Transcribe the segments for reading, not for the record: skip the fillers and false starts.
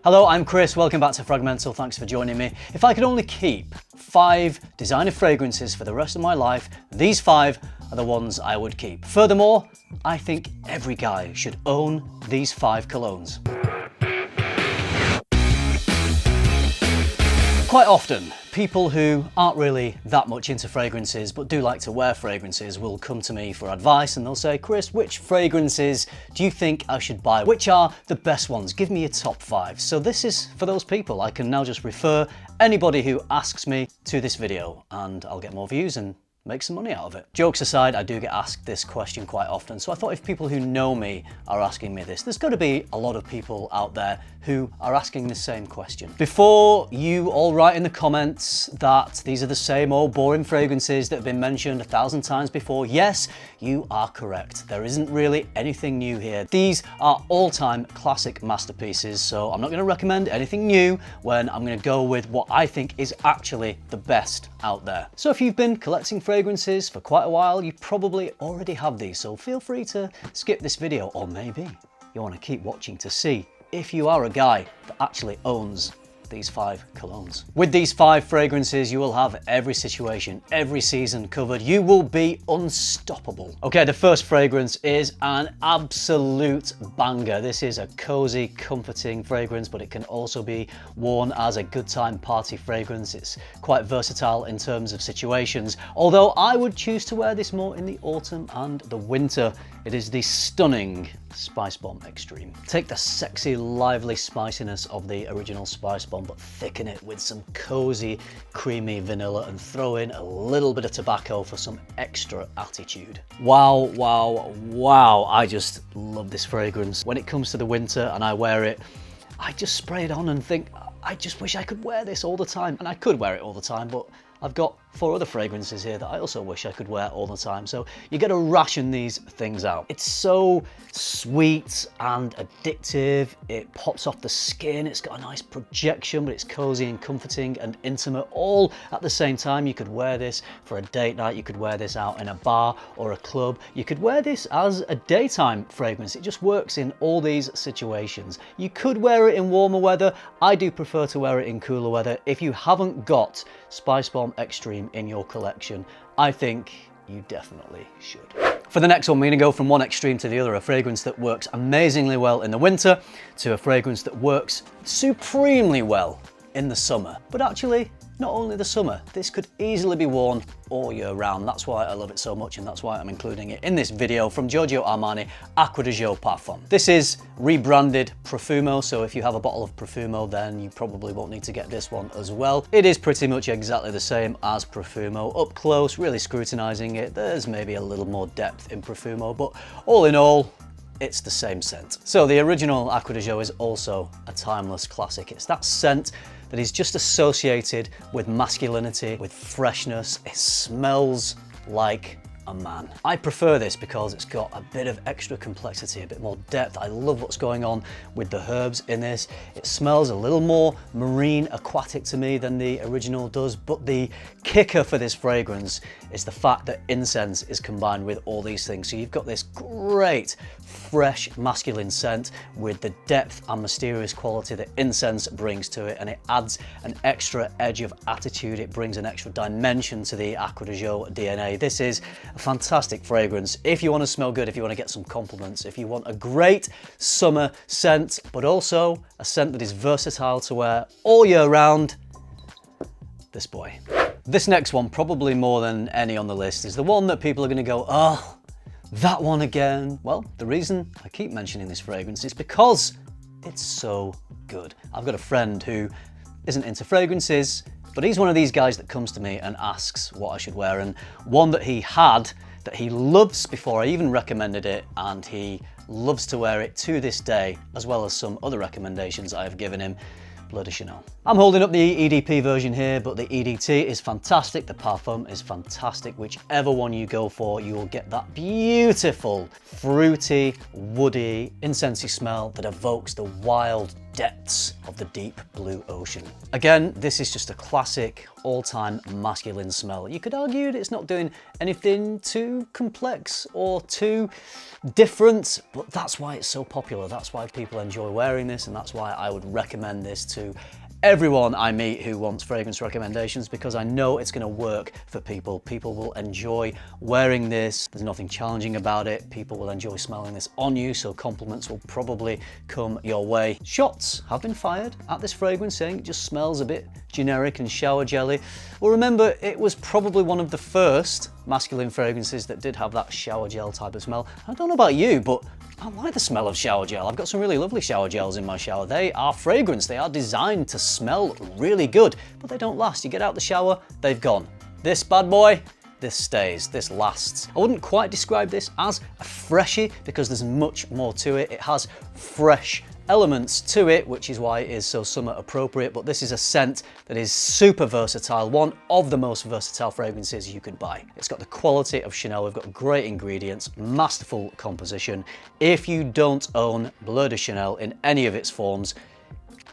Hello, I'm Chris, welcome back to FRAG-MENTAL, thanks for joining me. If I could only keep 5 designer fragrances for the rest of my life, these 5 are the ones I would keep. Furthermore, I think every guy should own these 5 colognes. Quite often, people who aren't really that much into fragrances but do like to wear fragrances will come to me for advice and they'll say, Chris, which fragrances do you think I should buy? Which are the best ones? Give me a top 5. So this is for those people. I can now just refer anybody who asks me to this video and I'll get more views and make some money out of it. Jokes aside, I do get asked this question quite often, so I thought if people who know me are asking me this, there's got to be a lot of people out there who are asking the same question. Before you all write in the comments that these are the same old boring fragrances that have been mentioned 1,000 times before, yes, you are correct. There isn't really anything new here. These are all-time classic masterpieces, so I'm not going to recommend anything new when I'm going to go with what I think is actually the best out there. So if you've been collecting fragrances for quite a while, you probably already have these, so feel free to skip this video, or maybe you want to keep watching to see if you are a guy that actually owns these 5 colognes. With these 5 fragrances, you will have every situation, every season covered. You will be unstoppable. Okay, the first fragrance is an absolute banger. This is a cozy, comforting fragrance, but it can also be worn as a good time party fragrance. It's quite versatile in terms of situations, although I would choose to wear this more in the autumn and the winter. It is the stunning Spice Bomb Extreme. Take the sexy, lively spiciness of the original Spice Bomb, but thicken it with some cozy, creamy vanilla and throw in a little bit of tobacco for some extra attitude. Wow, wow, wow. I just love this fragrance. When it comes to the winter and I wear it, I just spray it on and think, I just wish I could wear this all the time. And I could wear it all the time, but I've got 4 other fragrances here that I also wish I could wear all the time. So you got to ration these things out. It's so sweet and addictive. It pops off the skin. It's got a nice projection, but it's cozy and comforting and intimate all at the same time. You could wear this for a date night. You could wear this out in a bar or a club. You could wear this as a daytime fragrance. It just works in all these situations. You could wear it in warmer weather. I do prefer to wear it in cooler weather. If you haven't got Spice Bomb Extreme in your collection, I think you definitely should. For the next one, we're going to go from one extreme to the other, a fragrance that works amazingly well in the winter to a fragrance that works supremely well in the summer. But actually, not only the summer, this could easily be worn all year round. That's why I love it so much, and that's why I'm including it in this video from Giorgio Armani Acqua di Gio Parfum. This is rebranded Profumo, so if you have a bottle of Profumo, then you probably won't need to get this one as well. It is pretty much exactly the same as Profumo. Up close, really scrutinizing it, there's maybe a little more depth in Profumo, but all in all, it's the same scent. So the original Acqua di Gio is also a timeless classic. It's that scent that is just associated with masculinity, with freshness. It smells like a man. I prefer this because it's got a bit of extra complexity, a bit more depth. I love what's going on with the herbs in this. It smells a little more marine, aquatic to me than the original does, but the kicker for this fragrance is the fact that incense is combined with all these things. So you've got this great, fresh, masculine scent with the depth and mysterious quality that incense brings to it, and it adds an extra edge of attitude. It brings an extra dimension to the Acqua di Gio DNA. This is a fantastic fragrance if you want to smell good, if you want to get some compliments, if you want a great summer scent, but also a scent that is versatile to wear all year round. This boy. This next one, probably more than any on the list, is the one that people are going to go, oh, that one again. Well, the reason I keep mentioning this fragrance is because it's so good. I've got a friend who isn't into fragrances, but he's one of these guys that comes to me and asks what I should wear, and one that he had that he loves before I even recommended it, and he loves to wear it to this day, as well as some other recommendations I have given him. Bleu de Chanel. I'm holding up the EDP version here, but the EDT is fantastic. The Parfum is fantastic. Whichever one you go for, you will get that beautiful, fruity, woody, incensey smell that evokes the wild depths of the deep blue ocean. Again, this is just a classic, all-time masculine smell. You could argue that it's not doing anything too complex or too different, But that's why it's so popular. That's why people enjoy wearing this, and that's why I would recommend this to everyone I meet who wants fragrance recommendations, because I know it's going to work for people. People will enjoy wearing this. There's nothing challenging about it. People will enjoy smelling this on you, so compliments will probably come your way. Shots have been fired at this fragrance saying it just smells a bit generic and shower jelly. Well, remember, it was probably one of the first masculine fragrances that did have that shower gel type of smell. I don't know about you, but I like the smell of shower gel. I've got some really lovely shower gels in my shower. They are fragrance. They are designed to smell really good, but they don't last. You get out the shower, they've gone. This bad boy, this stays, this lasts. I wouldn't quite describe this as a freshie because there's much more to it. It has fresh elements to it, which is why it is so summer appropriate, but this is a scent that is super versatile, one of the most versatile fragrances you could buy. It's got the quality of Chanel, we've got great ingredients, masterful composition. If you don't own Bleu de Chanel in any of its forms,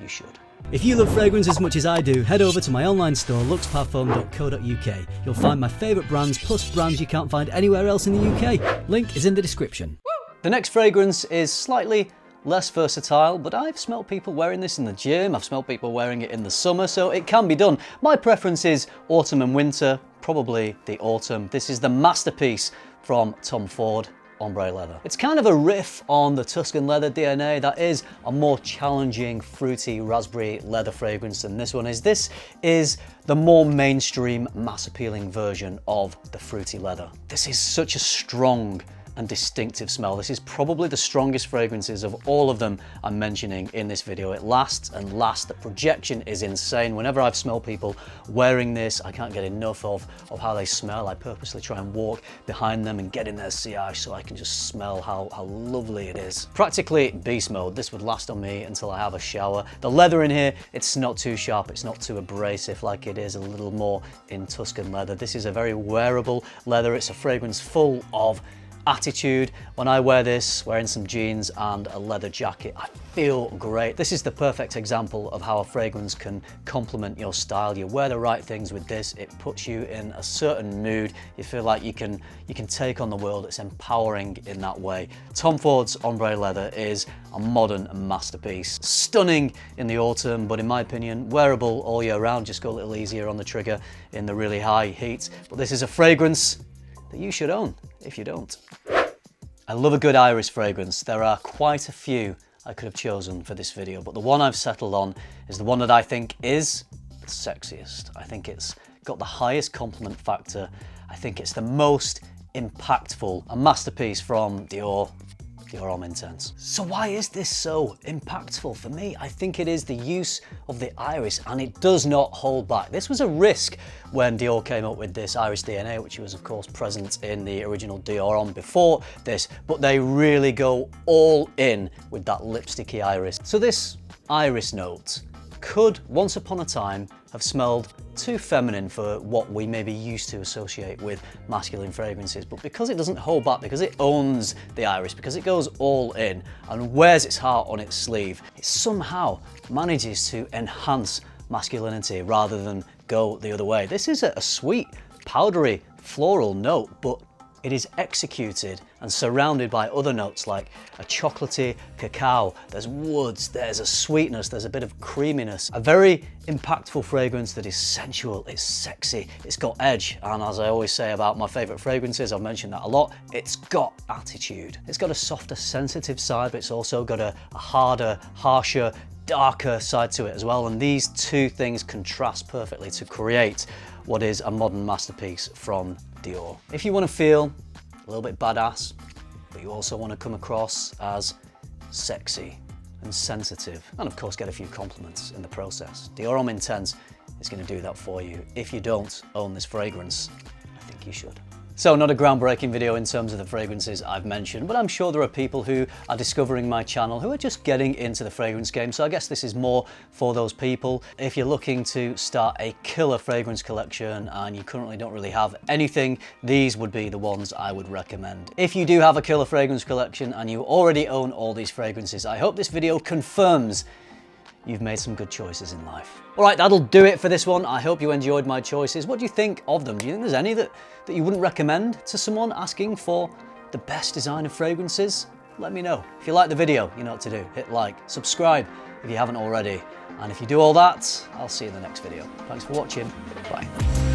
you should. If you love fragrance as much as I do, head over to my online store, luxparfum.co.uk. You'll find my favourite brands, plus brands you can't find anywhere else in the UK. Link is in the description. The next fragrance is slightly less versatile, but I've smelt people wearing this in the gym, I've smelt people wearing it in the summer, so it can be done. My preference is autumn and winter, probably the autumn. This is the masterpiece from Tom Ford, Ombre Leather. It's kind of a riff on the Tuscan leather DNA. That is a more challenging, fruity, raspberry leather fragrance than this one is. This is the more mainstream, mass-appealing version of the fruity leather. This is such a strong and distinctive smell. This is probably the strongest fragrances of all of them I'm mentioning in this video. It lasts and lasts. The projection is insane. Whenever I've smelled people wearing this, I can't get enough of how they smell. I purposely try and walk behind them and get in their sillage so I can just smell how lovely it is. Practically beast mode. This would last on me until I have a shower. The leather in here, it's not too sharp, it's not too abrasive like it is a little more in Tuscan leather. This is a very wearable leather. It's a fragrance full of attitude. When I wear this, wearing some jeans and a leather jacket, I feel great. This is the perfect example of how a fragrance can complement your style. You wear the right things with this, it puts you in a certain mood. You feel like you can take on the world. It's empowering in that way. Tom Ford's Ombre Leather is a modern masterpiece. Stunning in the autumn, but in my opinion, wearable all year round. Just go a little easier on the trigger in the really high heat. But this is a fragrance that you should own if you don't. I love a good iris fragrance. There are quite a few I could have chosen for this video, but the one I've settled on is the one that I think is the sexiest. I think it's got the highest compliment factor. I think it's the most impactful. A masterpiece from Dior. Dior Homme Intense. So why is this so impactful for me? I think it is the use of the iris, and it does not hold back. This was a risk when Dior came up with this iris DNA, which was of course present in the original Dior Homme before this, but they really go all in with that lipsticky iris. So this iris note could once upon a time have smelled too feminine for what we may be used to associate with masculine fragrances, but because it doesn't hold back, because it owns the iris, because it goes all in and wears its heart on its sleeve, it somehow manages to enhance masculinity rather than go the other way. This is a sweet, powdery, floral note, but it is executed and surrounded by other notes like a chocolatey cacao. There's woods, there's a sweetness, there's a bit of creaminess. A very impactful fragrance that is sensual, it's sexy, it's got edge, and as I always say about my favorite fragrances, I've mentioned that a lot, it's got attitude. It's got a softer, sensitive side, but it's also got a harder, harsher, darker side to it as well, and these two things contrast perfectly to create what is a modern masterpiece from Dior. If you want to feel a little bit badass, but you also want to come across as sexy and sensitive, and of course get a few compliments in the process, Dior Homme Intense is going to do that for you. If you don't own this fragrance, I think you should. So not a groundbreaking video in terms of the fragrances I've mentioned, but I'm sure there are people who are discovering my channel who are just getting into the fragrance game, so I guess this is more for those people. If you're looking to start a killer fragrance collection and you currently don't really have anything, these would be the ones I would recommend. If you do have a killer fragrance collection and you already own all these fragrances, I hope this video confirms you've made some good choices in life. All right, that'll do it for this one. I hope you enjoyed my choices. What do you think of them? Do you think there's any that you wouldn't recommend to someone asking for the best design of fragrances? let me know. If you like the video, you know what to do. Hit like, subscribe if you haven't already. And if you do all that, I'll see you in the next video. Thanks for watching. Bye.